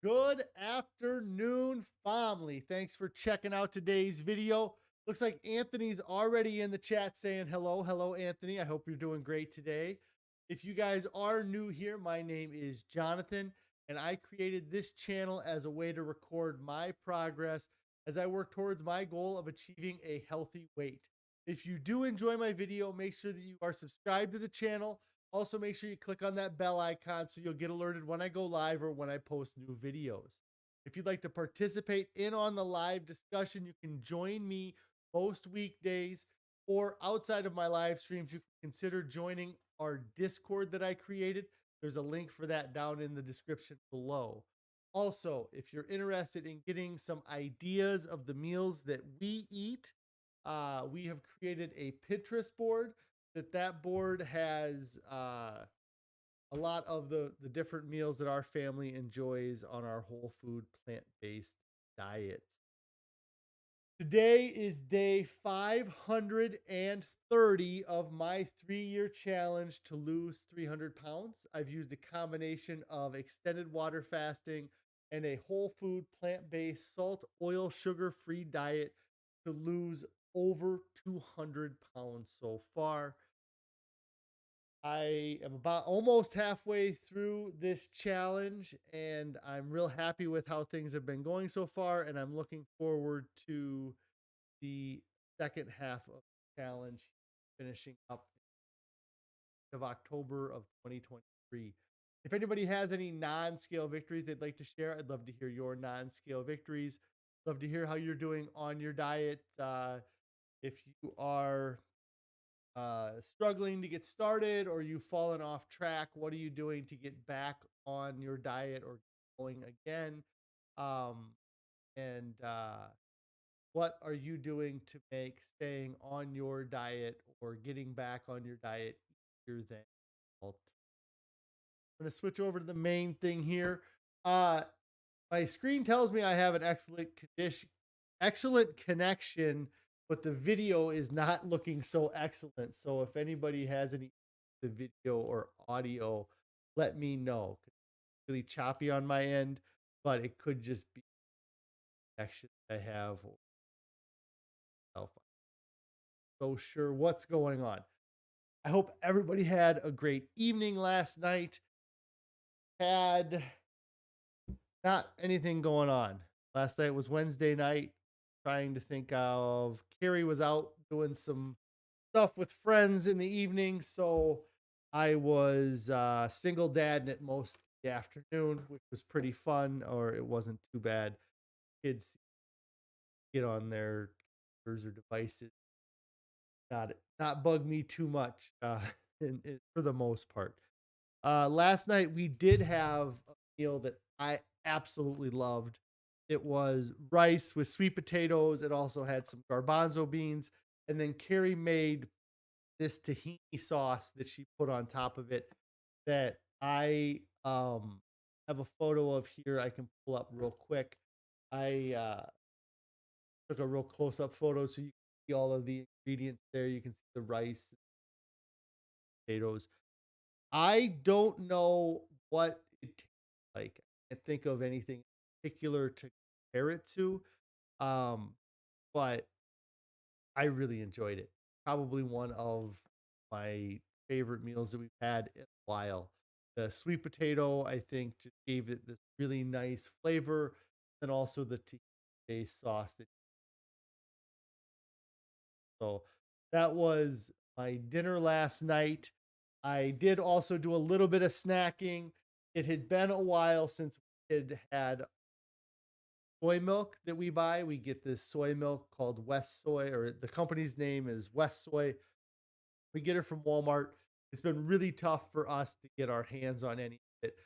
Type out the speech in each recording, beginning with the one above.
Good afternoon, family. Thanks for checking out today's video. Looks like Anthony's already in the chat saying hello. Hello, Anthony. I hope you're doing great today. If you guys are new here, my name is Jonathan, and I created this channel as a way to record my progress as I work towards my goal of achieving a healthy weight. If you do enjoy my video, make sure that you are subscribed to the channel. Also, make sure you click on that bell icon so you'll get alerted when I go live or when I post new videos. If you'd like to participate in on the live discussion, you can join me most weekdays, or outside of my live streams, you can consider joining our Discord that I created. There's a link for that down in the description below. Also, if you're interested in getting some ideas of the meals that we eat, we have created a Pinterest board. That board has a lot of the different meals that our family enjoys on our whole food plant-based diets. Today is day 530 of my 3-year challenge to lose 300 pounds. I've used a combination of extended water fasting and a whole food plant-based salt, oil, sugar-free diet to lose over 200 pounds so far. I am about almost halfway through this challenge, and I'm real happy with how things have been going so far. And I'm looking forward to the second half of the challenge finishing up of October of 2023. If anybody has any non-scale victories they'd like to share, I'd love to hear your non-scale victories. Love to hear how you're doing on your diet. If you are struggling to get started or you've fallen off track, what are you doing to get back on your diet or going again? Um, and what are you doing to make staying on your diet or getting back on your diet easier than default? I'm going to switch over to the main thing here. Uh, my screen tells me I have an excellent connection, but the video is not looking so excellent. So if anybody has any the video or audio, let me know. It's really choppy on my end, but it could just be connection I have. So sure what's going on. I hope everybody had a great evening last night. Had not anything going on. Last night was Wednesday night. Trying to think of Carrie was out doing some stuff with friends in the evening, so I was single dad at most of the afternoon, which was pretty fun, or it wasn't too bad. Kids get on their computers or devices, not bug me too much, for the most part. Last night we did have a meal that I absolutely loved. It was rice with sweet potatoes. It also had some garbanzo beans, and then Carrie made this tahini sauce that she put on top of it that I have a photo of here I can pull up real quick. I took a real close up photo so you can see all of the ingredients there. You can see the rice, potatoes. I don't know what it tastes like. I can't think of anything particular to compare it to. Um, but I really enjoyed it. Probably one of my favorite meals that we've had in a while. The sweet potato, I think, just gave it this really nice flavor, and also the tahini sauce. So that was my dinner last night. I did also do a little bit of snacking. It had been a while since we had soy milk that we buy. We get this soy milk called West Soy, or the company's name is West Soy. We get it from Walmart. It's been really tough for us to get our hands on any of it.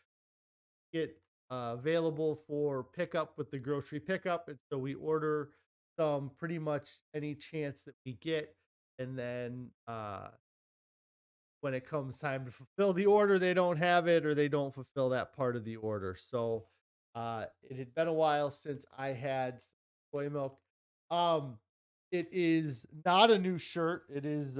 Get available for pickup with the grocery pickup, and so we order some pretty much any chance that we get, and then when it comes time to fulfill the order, they don't have it or they don't fulfill that part of the order. So it had been a while since I had soy milk. Um, it is not a new shirt. It is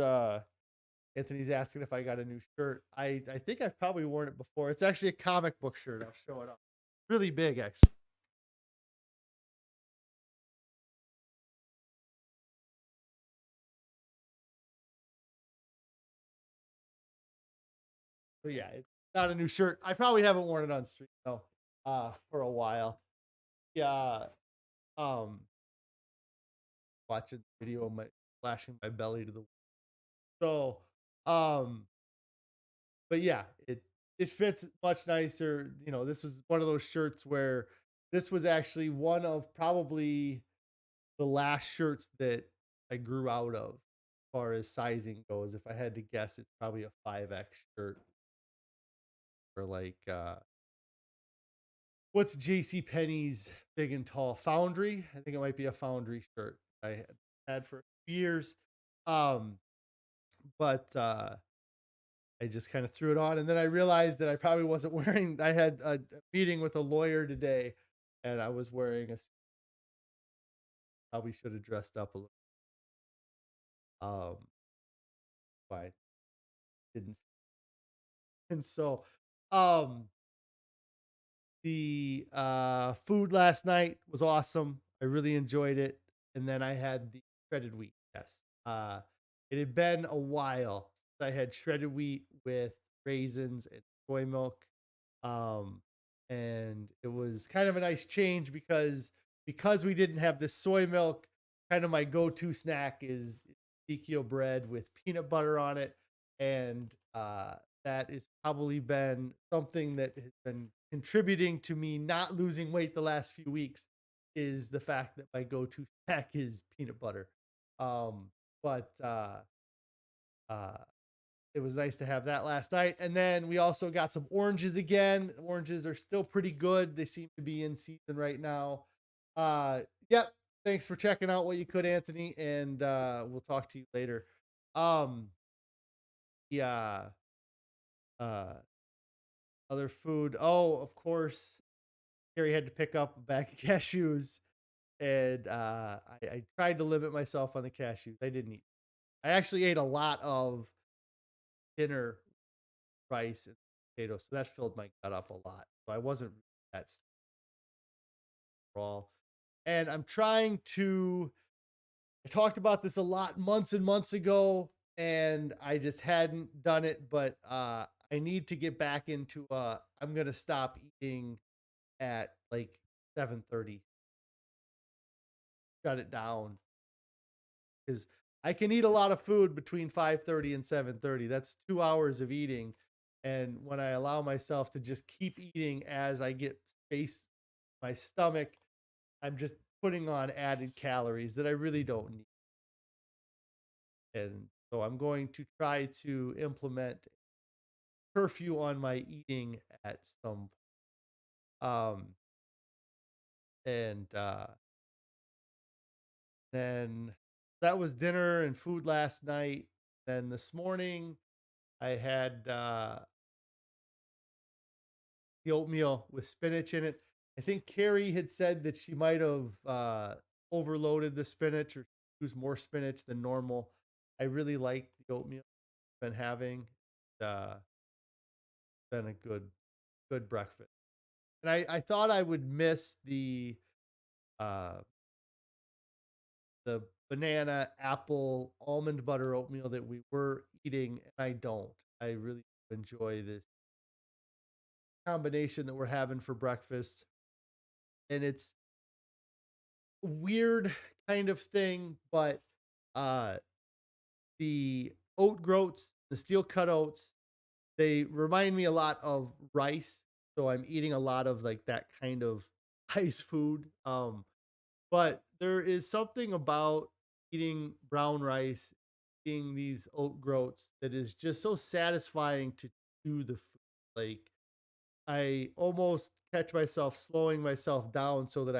Anthony's asking if I got a new shirt. I think I've probably worn it before. It's actually a comic book shirt. I'll show it up. really big, actually. But yeah, it's not a new shirt. I probably haven't worn it on street though, for a while. Yeah, um, watching the video of my flashing my belly to the so, um, but yeah, it fits much nicer. You know, this was one of those shirts where this was actually one of probably the last shirts that I grew out of as far as sizing goes. If I had to guess, it's probably a 5X shirt or like what's JC Penney's big and tall Foundry? I think it might be a Foundry shirt I had for years. Um, but I just kind of threw it on, and then I realized that I probably wasn't wearing. I had a meeting with a lawyer today, and I was wearing a. Probably should have dressed up a little. But didn't. And so, um, the food last night was awesome. I really enjoyed it, and then I had the shredded wheat. Yes, it had been a while since I had shredded wheat with raisins and soy milk. Um, and it was kind of a nice change because we didn't have this soy milk. Kind of my go-to snack is Ezekiel bread with peanut butter on it, and that has probably been something that has been contributing to me not losing weight the last few weeks. Is the fact that my go-to snack is peanut butter. But uh, it was nice to have that last night. And then we also got some oranges again. Oranges are still pretty good. They seem to be in season right now. Yep. Thanks for checking out what you could, Anthony. And we'll talk to you later. Um, yeah. Uh, other food. Oh, of course. Carrie had to pick up a bag of cashews. And I tried to limit myself on the cashews. I didn't eat. I actually ate a lot of dinner rice and potatoes, so that filled my gut up a lot. So I wasn't that raw. And I'm trying to. I talked about this a lot months and months ago, and I just hadn't done it. But I need to get back into. I'm gonna stop eating at like 7:30. Shut it down because I can eat a lot of food between 5:30 and 7:30. That's 2 hours of eating. And when I allow myself to just keep eating as I get space my stomach, I'm just putting on added calories that I really don't need. And so I'm going to try to implement curfew on my eating at some um and then that was dinner and food last night. Then this morning I had the oatmeal with spinach in it. I think Carrie had said that she might have overloaded the spinach or used more spinach than normal. I really like the oatmeal I've been having. Uh, been a good breakfast. And I thought I would miss uh, the banana, apple, almond butter oatmeal that we were eating, and I don't. I really enjoy this combination that we're having for breakfast. And it's weird kind of thing, but uh the oat groats, the steel cut oats, they remind me a lot of rice. So I'm eating a lot of like that kind of rice food. But there is something about eating brown rice, eating these oat groats that is just so satisfying to chew the food. Like I almost catch myself slowing myself down um so that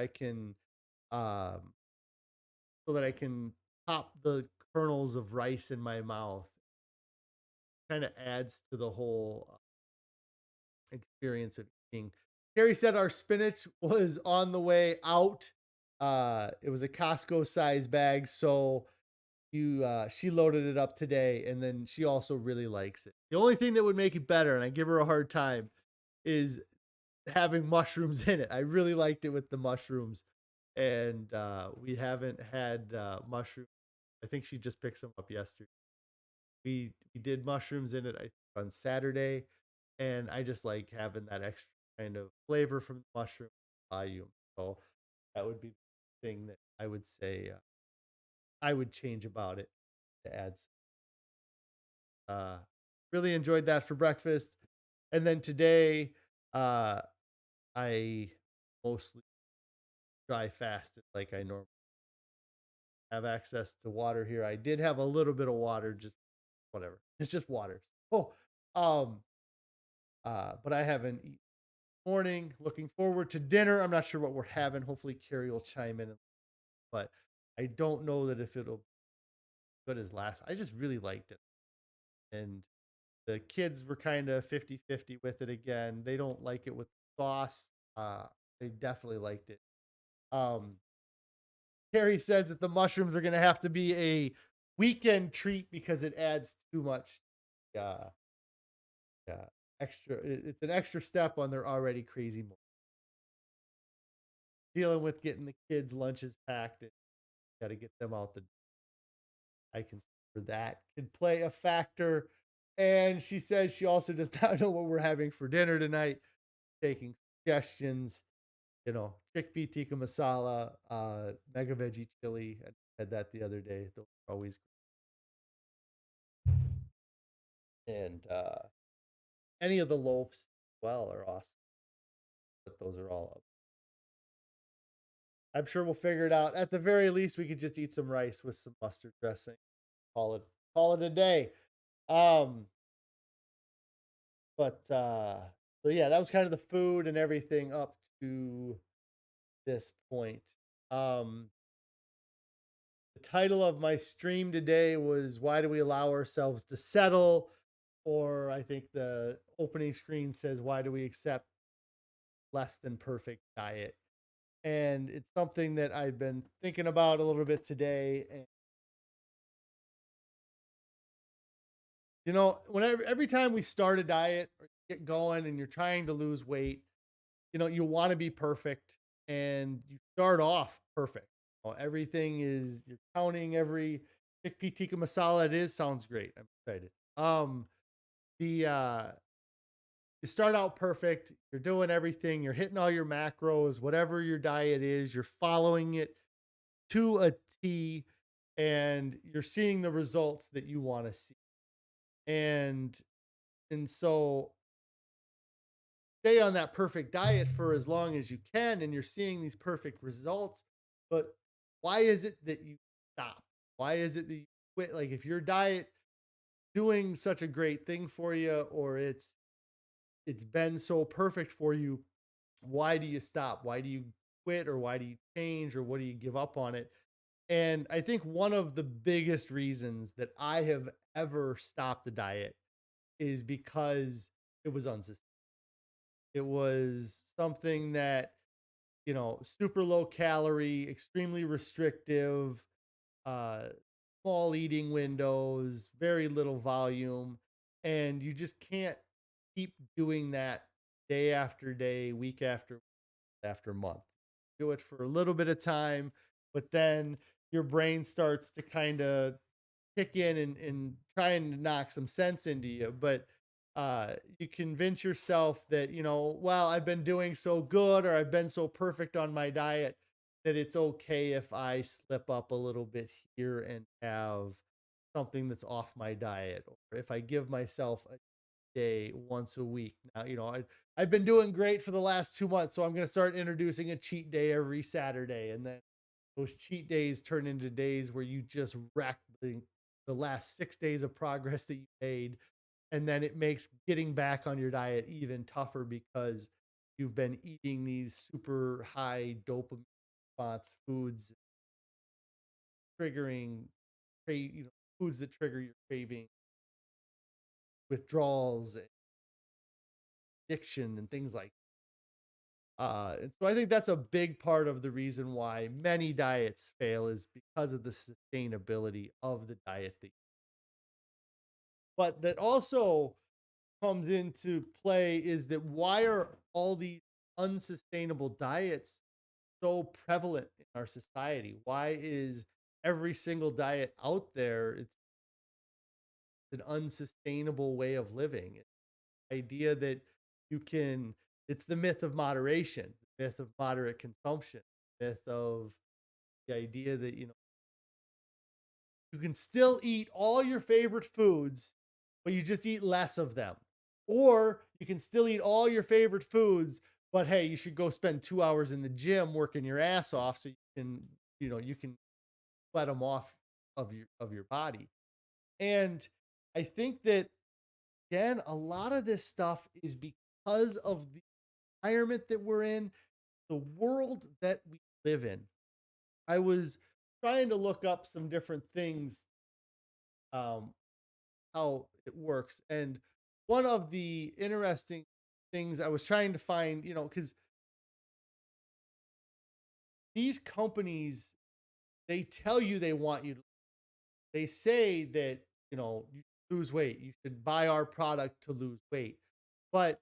I can pop the kernels of rice in my mouth. Kind of adds to the whole experience of eating. Carrie said our spinach was on the way out. It was a Costco size bag, so she loaded it up today, and then she also really likes it. The only thing that would make it better, and I give her a hard time, is having mushrooms in it. I really liked it with the mushrooms, and we haven't had mushroom. I think she just picked some up yesterday. We did mushrooms in it on Saturday, and I just like having that extra kind of flavor from the mushroom volume. So that would be the thing that I would say I would change about it to add. Uh, really enjoyed that for breakfast, and then today uh, I mostly dry fasted like I normally have access to water here. I did have a little bit of water, just whatever. It's just water. Oh, um, but I haven't eaten morning. Looking forward to dinner. I'm not sure what we're having. Hopefully, Carrie will chime in, but I don't know that if it'll be good as last. I just really liked it, and the kids were kind of 50-50 with it again. They don't like it with sauce. They definitely liked it. Um, Carrie says that the mushrooms are going to have to be a weekend treat because it adds too much uh, uh, extra. It's an extra step on their already crazy morning. Dealing with getting the kids' lunches packed. Got to get them out the. I can for that could play a factor. And she says she also does not know what we're having for dinner tonight. Taking suggestions, chickpea tikka masala, mega veggie chili. I had that the other day. Those are always and any of the loaves well are awesome. But those are all up. I'm sure we'll figure it out. At the very least, we could just eat some rice with some mustard dressing. Call it call it a day. Um, but so yeah, that was kind of the food and everything up to this point. Um, the title of my stream today was "Why Do We Allow Ourselves to Settle?" Or I think the opening screen says, "Why do we accept less than perfect diet?" And it's something that I've been thinking about a little bit today. And whenever every time we start a diet or get going and you're trying to lose weight, you want to be perfect, and you start off perfect. Everything is you're counting every chickpea tikka masala it is. Sounds great. I'm excited. The You start out perfect. You're doing everything. You're hitting all your macros, whatever your diet is. You're following it to a T, and you're seeing the results that you want to see. And so stay on that perfect diet for as long as you can, and you're seeing these perfect results. But why is it that you stop? Why is it that you quit? Like, if your diet doing such a great thing for you, or it's been so perfect for you, why do you stop? Why do you quit, or why do you change, or what do you give up on it? And I think one of the biggest reasons that I have ever stopped the diet is because it was unsustainable. It was something that, super low calorie, extremely restrictive, uh, small eating windows, very little volume. And you just can't keep doing that day after day, week after month. Do it for a little bit of time, but then your brain starts to kind of kick in and trying to knock some sense into you. But you convince yourself that, well, I've been doing so good, or I've been so perfect on my diet, that it's okay if I slip up a little bit here and have something that's off my diet, or if I give myself a day once a week. Now, I've been doing great for the last 2 months, so I'm going to start introducing a cheat day every Saturday. And then those cheat days turn into days where you just wreck the last 6 days of progress that you made. And then it makes getting back on your diet even tougher because you've been eating these super high dopamine response foods, triggering, foods that trigger your craving, withdrawals, addiction, and things like and so I think that's a big part of the reason why many diets fail is because of the sustainability of the diet. But that also comes into play is that why are all these unsustainable diets so prevalent in our society? Why is every single diet out there, it's an unsustainable way of living? It's the idea that you can, it's the myth of moderation, the myth of moderate consumption, myth of the idea that, you can still eat all your favorite foods, but you just eat less of them. Or you can still eat all your favorite foods, but hey, you should go spend 2 hours in the gym working your ass off so you can sweat them off of your body. And I think that again, a lot of this stuff is because of the environment that we're in, the world that we live in. I was trying to look up some different things, um, how it works. And one of the interesting things I was trying to find, because these companies, they tell you they want you to, they say that, you lose weight, you should buy our product to lose weight. But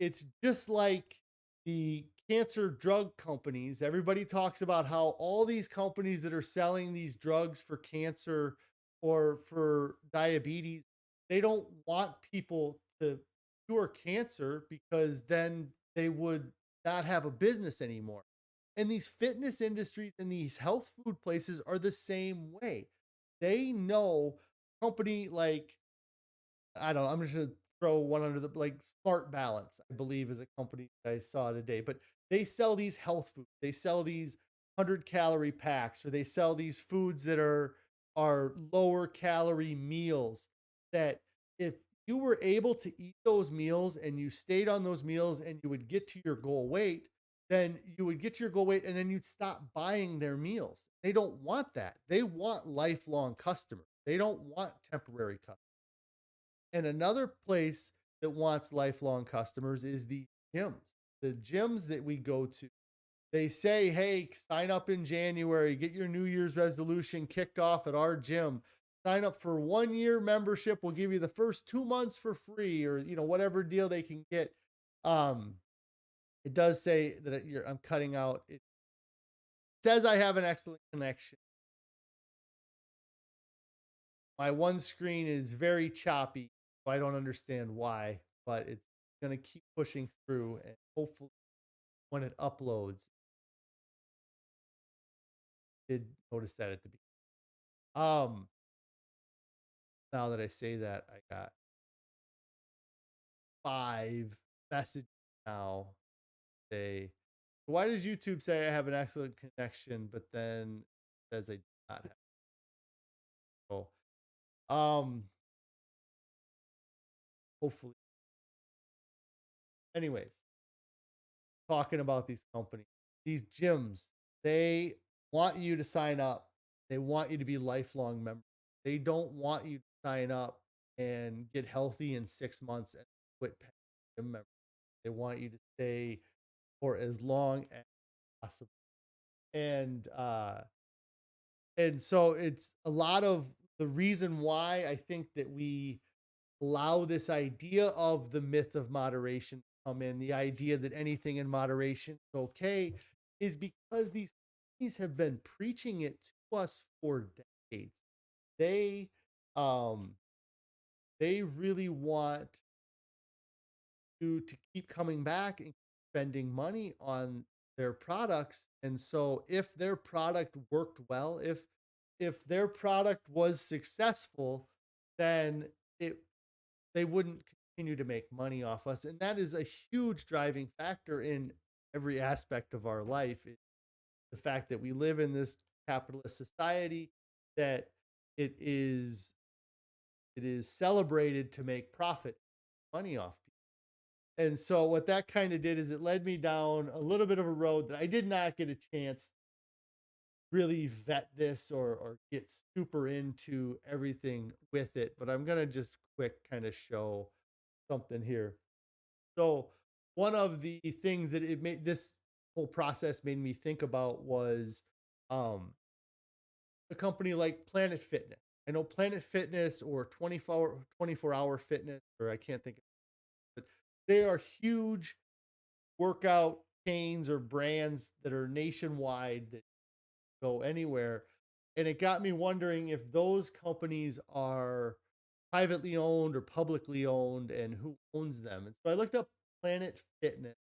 it's just like the cancer drug companies. Everybody talks about how all these companies that are selling these drugs for cancer or for diabetes, they don't want people to cure cancer because then they would not have a business anymore. And these fitness industries and these health food places are the same way. They know company like, I don't know, I'm just gonna throw one under the, like, Smart Balance, I believe is a company that I saw today, but they sell these health foods. They sell these 100-calorie packs, or they sell these foods that are lower calorie meals that if you were able to eat those meals and you stayed on those meals and you would get to your goal weight, then you would get to your goal weight and then you'd stop buying their meals. They don't want that. They want lifelong customers. They don't want temporary customers. And another place that wants lifelong customers is the gyms. The gyms that we go to, they say, hey, sign up in January, get your New Year's resolution kicked off at our gym. Sign up for 1 year membership. We'll give you the first 2 months for free, or whatever deal they can get. Um, it does say that I'm cutting out. It says I have an excellent connection. My one screen is very choppy, so I don't understand why, but it's going to keep pushing through, and hopefully when it uploads, did notice that at the beginning. Now that I say that, I got 5 messages now say, why does YouTube say I have an excellent connection, but then it says I do not have? So, hopefully, anyways, talking about these companies, these gyms, they want you to sign up. They want you to be lifelong members. They don't want you to sign up and get healthy in 6 months and quit paying gym membership. They want you to stay for as long as possible. And so it's a lot of the reason why I think that we allow this idea of the myth of moderation to come in, the idea that anything in moderation is okay, is because these companies have been preaching it to us for decades. They um they really want you to keep coming back and spending money on their products. And so if their product worked well, if their product was successful, then it they wouldn't continue to make money off us. And that is a huge driving factor in every aspect of our life. The fact that we live in this capitalist society, that it is it is celebrated to make profit, money off people. And so what that kind of did is it led me down a little bit of a road that I did not get a chance to really vet this or get super into everything with it. But I'm gonna just quick kind of show something here. So one of the things that it made this whole process made me think about was um a company like Planet Fitness. I know Planet Fitness or 24 hour fitness, or I can't think of it, but they are huge workout chains or brands that are nationwide that go anywhere. And it got me wondering if those companies are privately owned or publicly owned and who owns them. And so I looked up Planet Fitness,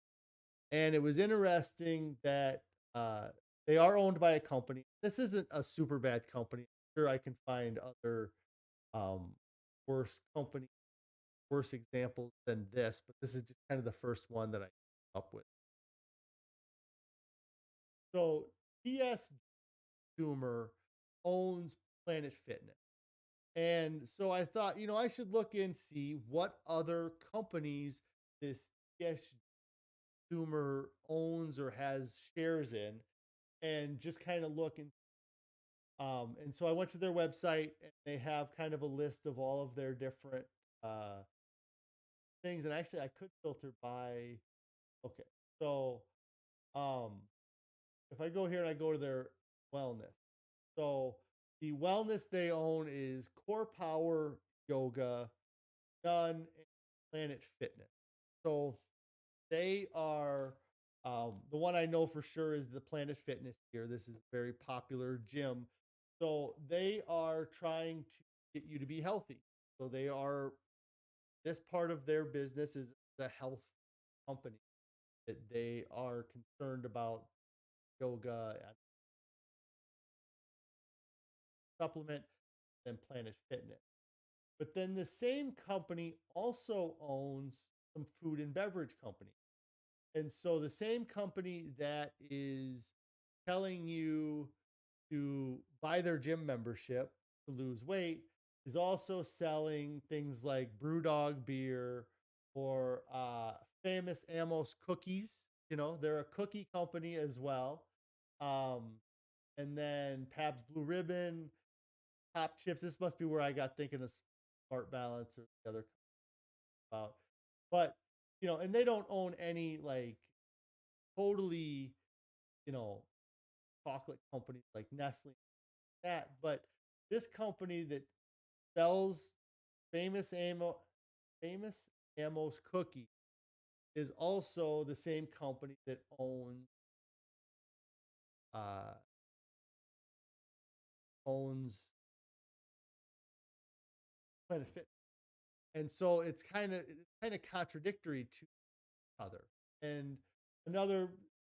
and it was interesting that uh, they are owned by a company. This isn't a super bad company. I'm sure I can find other um, worse company, worse examples than this, but this is just kind of the first one that I came up with. So TS Consumer owns Planet Fitness. And so I thought, I should look and see what other companies this TS Consumer owns or has shares in, and just kind of look and so I went to their website, and they have kind of a list of all of their different uh things. And actually I could filter by, okay. So um if I go here and I go to their wellness. So the wellness they own is Core Power Yoga, Done, and Planet Fitness. So they are the one I know for sure is the Planet Fitness here. This is a very popular gym. So they are trying to get you to be healthy. So they are this part of their business is the health company that they are concerned about yoga and supplement and Planet Fitness. But then the same company also owns some food and beverage company. And so the same company that is telling you to buy their gym membership to lose weight is also selling things like Brewdog beer or Famous Amos cookies. They're a cookie company as well. Um, and then Pabst Blue Ribbon, Pop Chips. This must be where I got thinking of Smart Balance or the other about. But and they don't own any like totally you know chocolate companies like Nestle, that. But this company that sells famous Amo, famous Amos cookie is also the same company that uh, owns Planet Fit. And so it's kind of contradictory to each other. And another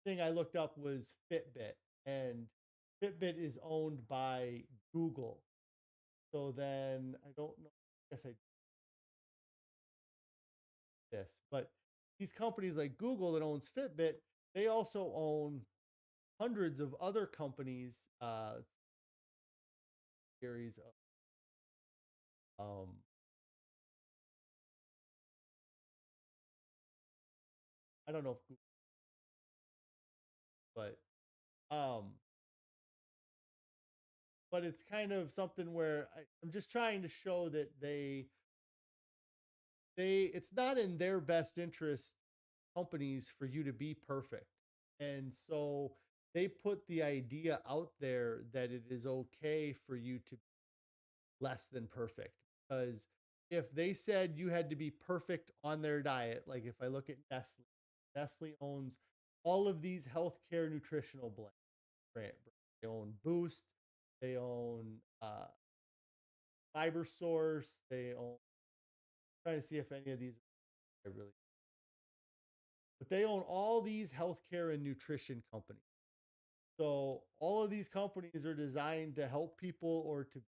thing I looked up was Fitbit, and Fitbit is owned by Google. So then I don't know. I guess I this, but these companies like Google that owns Fitbit, they also own hundreds of other companies, series of I don't know if Google, but um but it's kind of something where I'm just trying to show that they it's not in their best interest, companies, for you to be perfect. And so they put the idea out there that it is okay for you to be less than perfect. Because if they said you had to be perfect on their diet, like if I look at Nestle, Nestle owns all of these healthcare nutritional brand. They own Boost, they own Fiber Source, they own, trying to see if any of these are really, but they own all these healthcare and nutrition companies. So all of these companies are designed to help people or to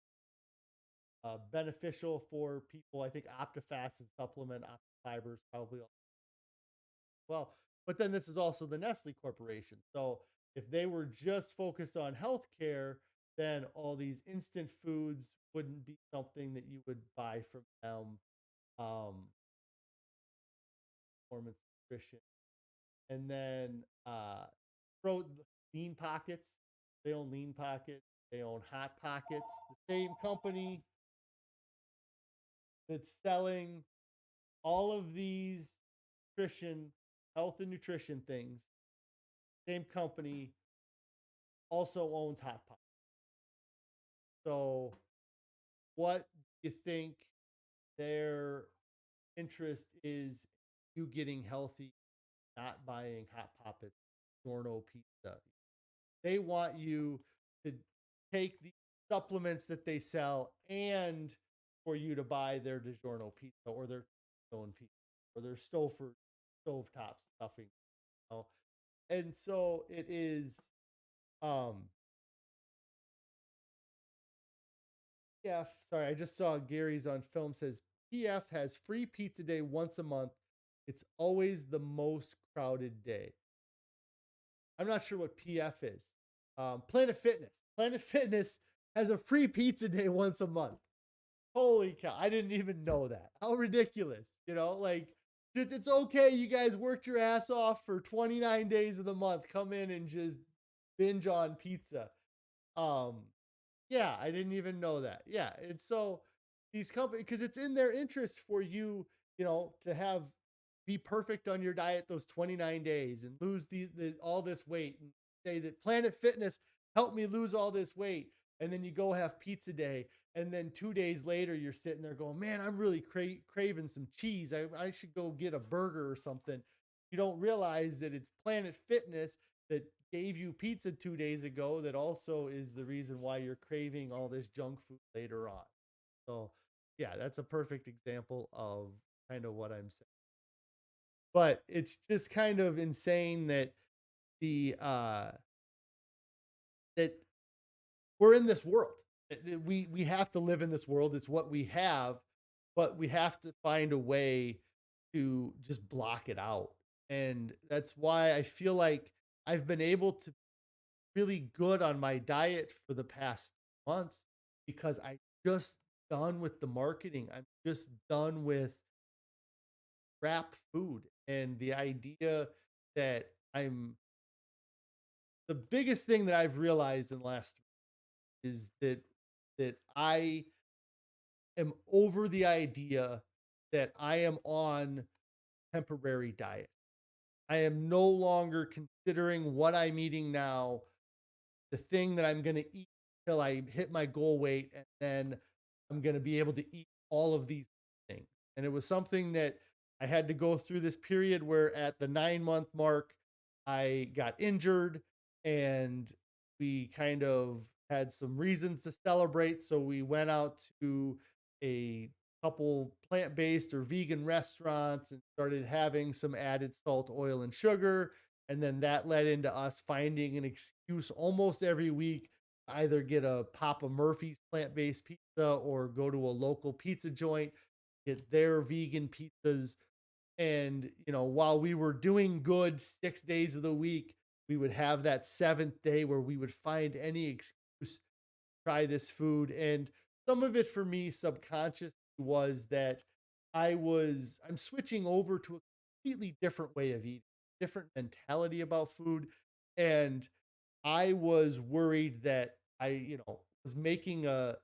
beneficial for people. I think OptiFast and supplement Optifibers probably well, but then this is also the Nestle Corporation. So if they were just focused on healthcare, then all these instant foods wouldn't be something that you would buy from them. Um, Performance nutrition, and then pro lean pockets. They own lean pockets. They own hot pockets. The same company that's selling all of these nutrition, health and nutrition things. Same company also owns hot pockets. So, what do you think their interest is? You getting healthy, not buying hot pockets DiGiorno pizza. They want you to take the supplements that they sell and for you to buy their DiGiorno pizza or their own pizza or their stovetop stuffing. You know? And so it is um PF, sorry, I just saw Gary's on film says PF has free pizza day once a month. It's always the most crowded day. I'm not sure what PF is. Planet Fitness. Planet Fitness has a free pizza day once a month. Holy cow. I didn't even know that. How ridiculous. Like it's okay. You guys worked your ass off for 29 days of the month. Come in and just binge on pizza. Um, yeah, I didn't even know that. Yeah. And so these companies, because it's in their interest for you, to have be perfect on your diet those 29 days and lose all this weight and say that Planet Fitness helped me lose all this weight. And then you go have pizza day. And then 2 days later, you're sitting there going, man, I'm really craving some cheese. I should go get a burger or something. You don't realize that it's Planet Fitness that gave you pizza 2 days ago that also is the reason why you're craving all this junk food later on. So, yeah, that's a perfect example of kind of what I'm saying. But it's just kind of insane that the that we're in this world. We have to live in this world. It's what we have, but we have to find a way to just block it out. And that's why I feel like I've been able to really good on my diet for the past months because I just done with the marketing. I'm just done with crap food and the idea that I'm the biggest thing that I've realized in the last is that I am over the idea that I am on temporary diet. I am no longer considering what I'm eating now the thing that I'm going to eat till I hit my goal weight, and then I'm going to be able to eat all of these things. And it was something that I had to go through this period where at the 9 month mark, I got injured and we kind of had some reasons to celebrate. So we went out to a couple plant based or vegan restaurants and started having some added salt, oil, and sugar. And then that led into us finding an excuse almost every week to either get a Papa Murphy's plant based pizza or go to a local pizza joint, get their vegan pizzas. And, while we were doing good 6 days of the week, we would have that seventh day where we would find any excuse to try this food. And some of it for me subconscious was that I'm switching over to a completely different way of eating, different mentality about food. And I was worried that I was making a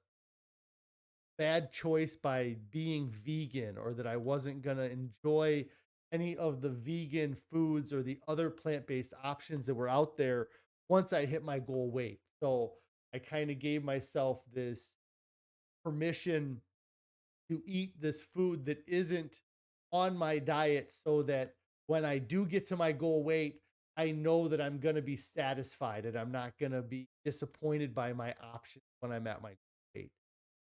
bad choice by being vegan or that I wasn't going to enjoy any of the vegan foods or the other plant-based options that were out there once I hit my goal weight. So I kind of gave myself this permission to eat this food that isn't on my diet so that when I do get to my goal weight, I know that I'm going to be satisfied and I'm not going to be disappointed by my options when I'm at my weight.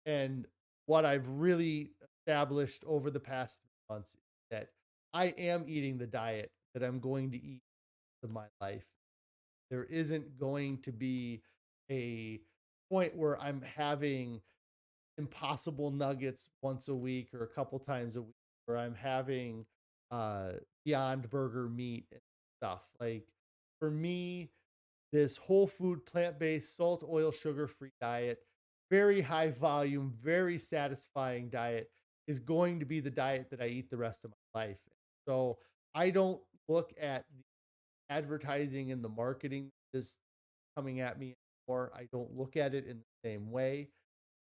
And what I've really established over the past months is that I am eating the diet that I'm going to eat of my life. There isn't going to be a point where I'm having impossible nuggets once a week or a couple times a week, where I'm having uh Beyond Burger meat and stuff. Like for me, this whole food, plant-based, salt, oil, sugar-free diet, very high volume, very satisfying diet is going to be the diet that I eat the rest of my life. So I don't look at the advertising and the marketing that's coming at me anymore. I don't look at it in the same way.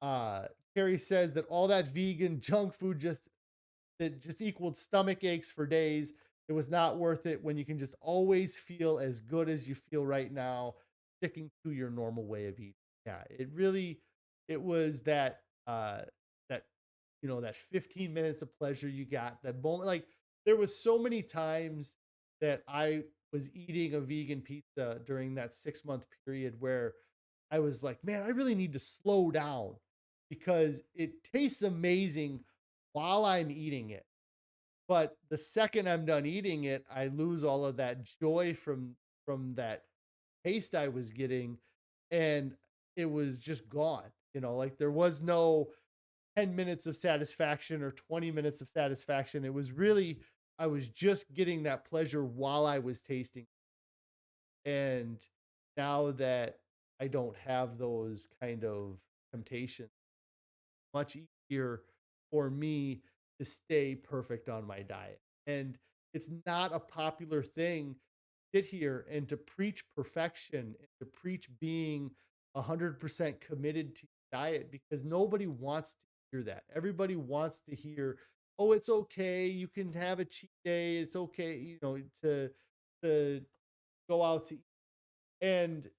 Carrie says that all that vegan junk food just equaled stomach aches for days. It was not worth it when you can just always feel as good as you feel right now, sticking to your normal way of eating. Yeah, it was that that 15 minutes of pleasure you got, that moment. Like there was so many times that I was eating a vegan pizza during that 6-month period where I was like, man, I really need to slow down because it tastes amazing while I'm eating it. But the second I'm done eating it, I lose all of that joy from that taste I was getting, and it was just gone. Like there was no 10 minutes of satisfaction or 20 minutes of satisfaction. It was really, I was just getting that pleasure while I was tasting. And now that I don't have those kind of temptations, much easier for me to stay perfect on my diet. And it's not a popular thing to sit here and to preach perfection and to preach being 100% committed to your diet because nobody wants to hear that. Everybody wants to hear, "Oh, it's okay. You can have a cheat day. It's okay, to go out to eat." And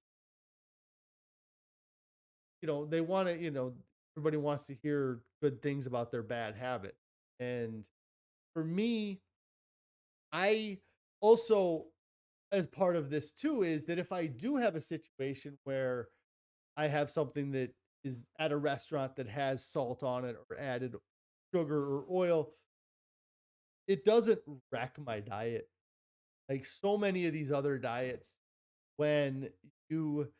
they want to, everybody wants to hear good things about their bad habit. And for me, I also, as part of this too, is that if I do have a situation where I have something that is at a restaurant that has salt on it or added sugar or oil, it doesn't wreck my diet. Like so many of these other diets, when you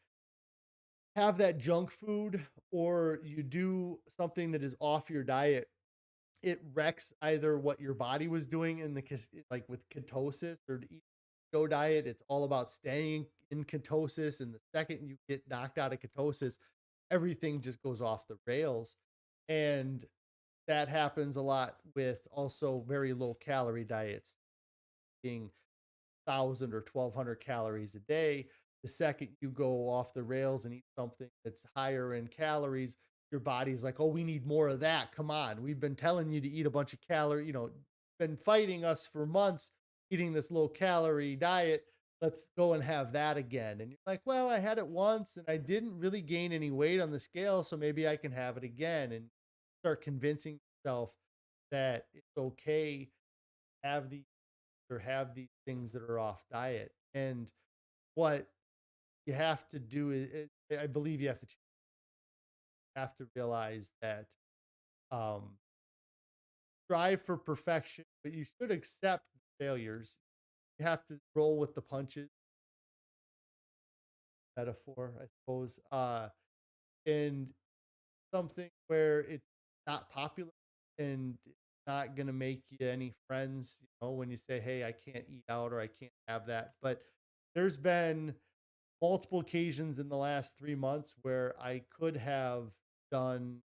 have that junk food or you do something that is off your diet, it wrecks either what your body was doing in like with ketosis or the keto diet. It's all about staying in ketosis, and the second you get knocked out of ketosis, everything just goes off the rails. And that happens a lot with also very low calorie diets, being 1,000 or 1,200 calories a day. The second you go off the rails and eat something that's higher in calories, your body's like, oh, we need more of that. Come on. We've been telling you to eat a bunch of calorie, been fighting us for months eating this low calorie diet. Let's go and have that again. And you're like, well, I had it once and I didn't really gain any weight on the scale. So maybe I can have it again, and start convincing yourself that it's okay to have these or have these things that are off diet. And what you have to do is, I believe you have to realize that um, strive for perfection, but you should accept failures. You have to roll with the punches. Metaphor, I suppose. And something where it's not popular and it's not going to make you any friends, when you say, hey, I can't eat out or I can't have that. But there's been multiple occasions in the last 3 months where I could have done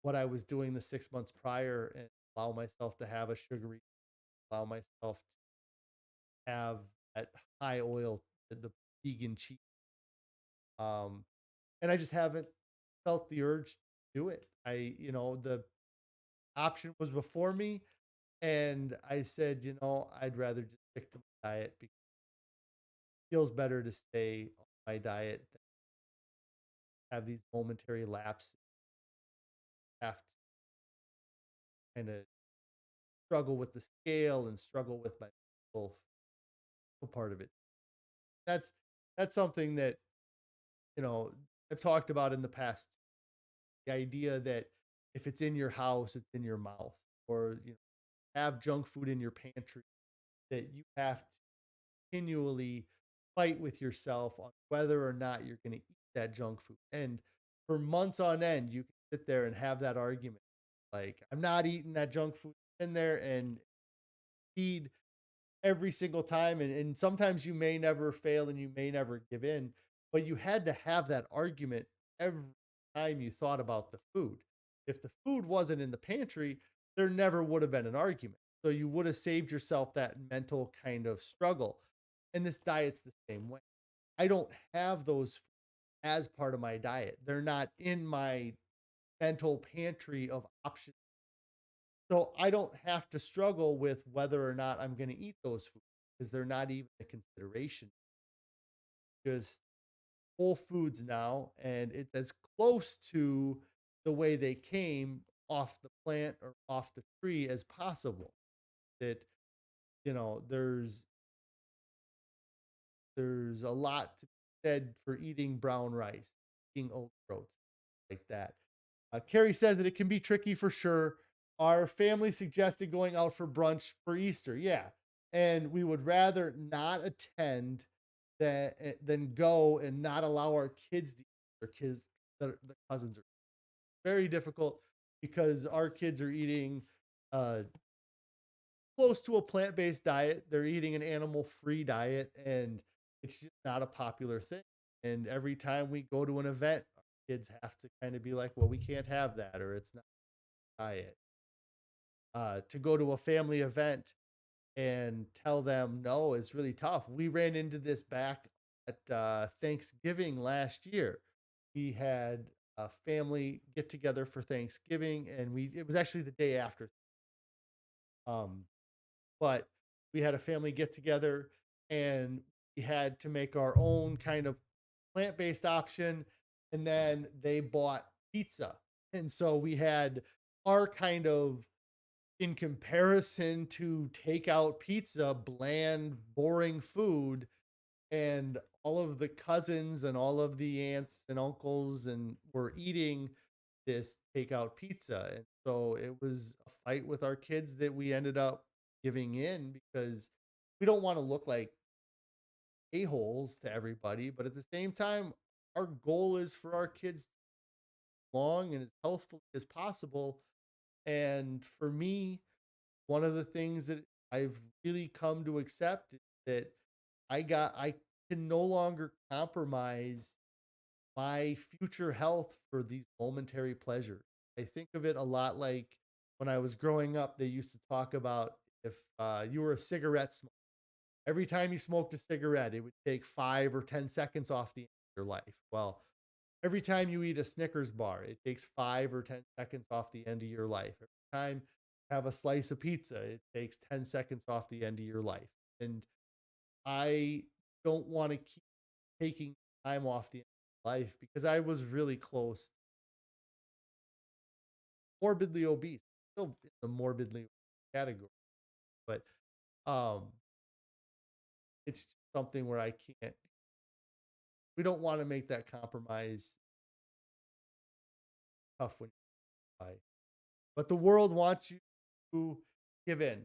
what I was doing the 6 months prior and allow myself to have a sugary, allow myself to have that high oil, the vegan cheese. Um, and I just haven't felt the urge to do it. The option was before me, and I said, I'd rather just stick to my diet because it feels better to stay on my diet than have these momentary lapses, have to kind of struggle with the scale and struggle with my mental part of it. That's that's something that, you know, I've talked about in the past. The idea that if it's in your house, it's in your mouth, or have junk food in your pantry, that you have to continually fight with yourself on whether or not you're going to eat that junk food. And for months on end, you can sit there and have that argument. Like, I'm not eating that junk food in there, and feed every single time. And sometimes you may never fail and you may never give in, but you had to have that argument every time you thought about the food. If the food wasn't in the pantry, there never would have been an argument. So you would have saved yourself that mental kind of struggle. And this diet's the same way. I don't have those as part of my diet. They're not in my mental pantry of options. So I don't have to struggle with whether or not I'm going to eat those foods because they're not even a consideration. Just whole foods now, and it's as close to the way they came off the plant or off the tree as possible. That there's There's a lot to be said for eating brown rice, eating oat groats, like that. Carrie says that it can be tricky for sure. Our family suggested going out for brunch for Easter. Yeah. And we would rather not attend than go and not allow our kids to eat. Their kids, the cousins are very difficult because our kids are eating uh, close to a plant-based diet. They're eating an animal-free diet, and it's just not a popular thing. And every time we go to an event, our kids have to kind of be like, "Well, we can't have that," or "It's not a diet." To go to a family event and tell them no is really tough. We ran into this back at Thanksgiving last year. We had a family get together for Thanksgiving, and we it was actually the day after. Um, but we had a family get together and we had to make our own kind of plant-based option, and then they bought pizza. And so we had our kind of, in comparison to takeout pizza, bland, boring food, and all of the cousins and all of the aunts and uncles and were eating this takeout pizza. And so it was a fight with our kids that we ended up giving in because we don't want to look like a-holes to everybody, but at the same time, our goal is for our kids to be long and as healthful as possible. And for me, one of the things that I've really come to accept is that I can no longer compromise my future health for these momentary pleasures. I think of it a lot like when I was growing up, they used to talk about if you were a cigarette smoker, every time you smoked a cigarette, it would take 5 or 10 seconds off the end of your life. Well, every time you eat a Snickers bar, it takes 5 or 10 seconds off the end of your life. Every time you have a slice of pizza, it takes 10 seconds off the end of your life. And I don't want to keep taking time off the end of my life because I was really close, morbidly obese, still in the morbidly category. But um, it's just something where I can't. We don't want to make that compromise tough when you buy. But the world wants you to give in.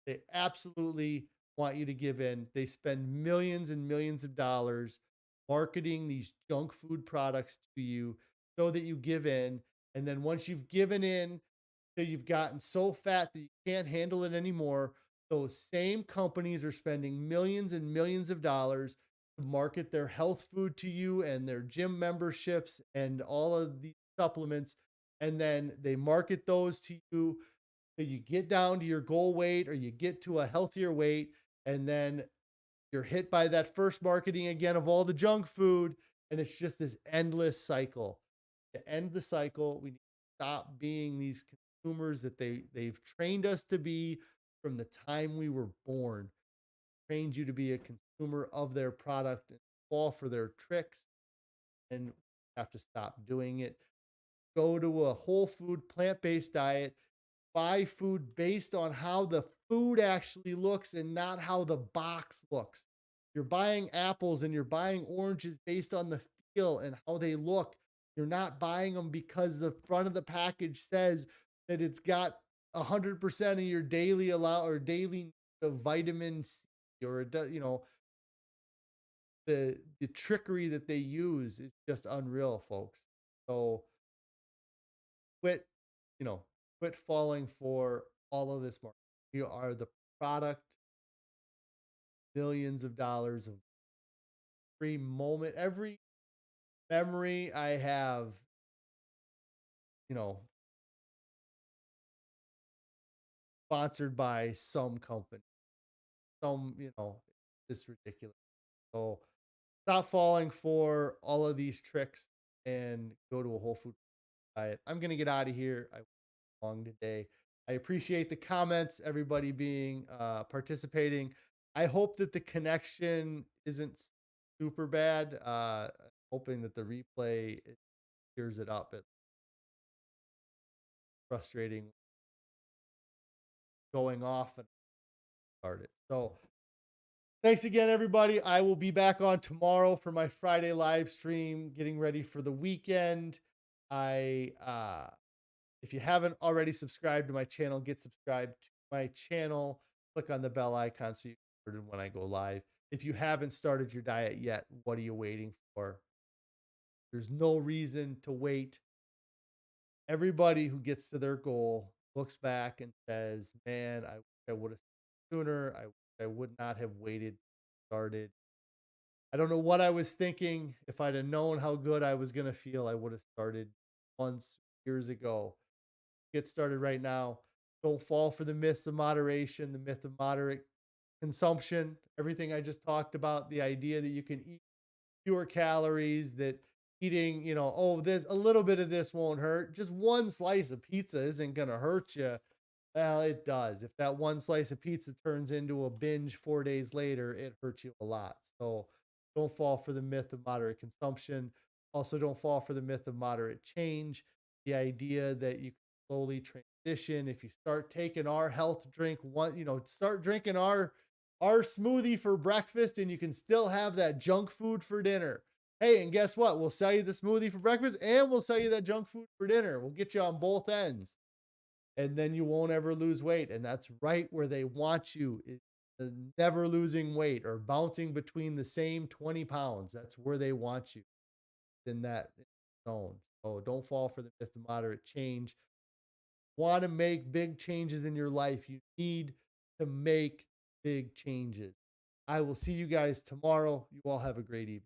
They absolutely want you to give in. They spend millions and millions of dollars marketing these junk food products to you so that you give in. And then once you've given in, till you've gotten so fat that you can't handle it anymore, those same companies are spending millions and millions of dollars to market their health food to you and their gym memberships and all of the supplements. And then they market those to you till you get down to your goal weight or you get to a healthier weight. And then you're hit by that first marketing again of all the junk food. And it's just this endless cycle. To end the cycle, we need to stop being these consumers that they've trained us to be from the time we were born. Trained you to be a consumer of their product and fall for their tricks, and have to stop doing it. Go to a whole food plant-based diet, buy food based on how the food actually looks and not how the box looks. You're buying apples and you're buying oranges based on the feel and how they look. You're not buying them because the front of the package says that it's got 100% of your daily allow or daily need of vitamin C, or the trickery that they use is just unreal, folks. So quit, you know, quit falling for all of this marketing. You are the product, millions of dollars of every moment, every memory I have, you know, sponsored by some company, it's ridiculous. So stop falling for all of these tricks and go to a whole food diet. I'm going to get out of here. I long today. I appreciate the comments, everybody being participating. I hope that the connection isn't super bad. Hoping that the replay clears it up. It's frustrating going off and started. So Thanks again, everybody. I will be back on tomorrow for my Friday live stream, getting ready for the weekend. I If you haven't already subscribed to my channel, get subscribed to my channel. Click on the bell icon so you get alerted when I go live. If you haven't started your diet yet, what are you waiting for? There's no reason to wait. Everybody who gets to their goal looks back and says, "Man, I wish I would have sooner. I would not have waited, started." I don't know what I was thinking. If I'd have known how good I was going to feel, I would have started months, years ago. Get started right now. Don't fall for the myths of moderation, the myth of moderate consumption, everything I just talked about, the idea that you can eat fewer calories, that eating, oh, this a little bit of this won't hurt. Just one slice of pizza isn't going to hurt you. Well, it does. If that one slice of pizza turns into a binge 4 days later, it hurts you a lot. So don't fall for the myth of moderate consumption. Also, don't fall for the myth of moderate change. The idea that you can slowly transition. If you start taking our health drink, start drinking our smoothie for breakfast, and you can still have that junk food for dinner. Hey, and guess what? We'll sell you the smoothie for breakfast and we'll sell you that junk food for dinner. We'll get you on both ends, and then you won't ever lose weight. And that's right where they want you, is the never losing weight or bouncing between the same 20 pounds. That's where they want you, in that zone. So don't fall for the myth of moderate change. Want to make big changes in your life, you need to make big changes. I will see you guys tomorrow. You all have a great evening.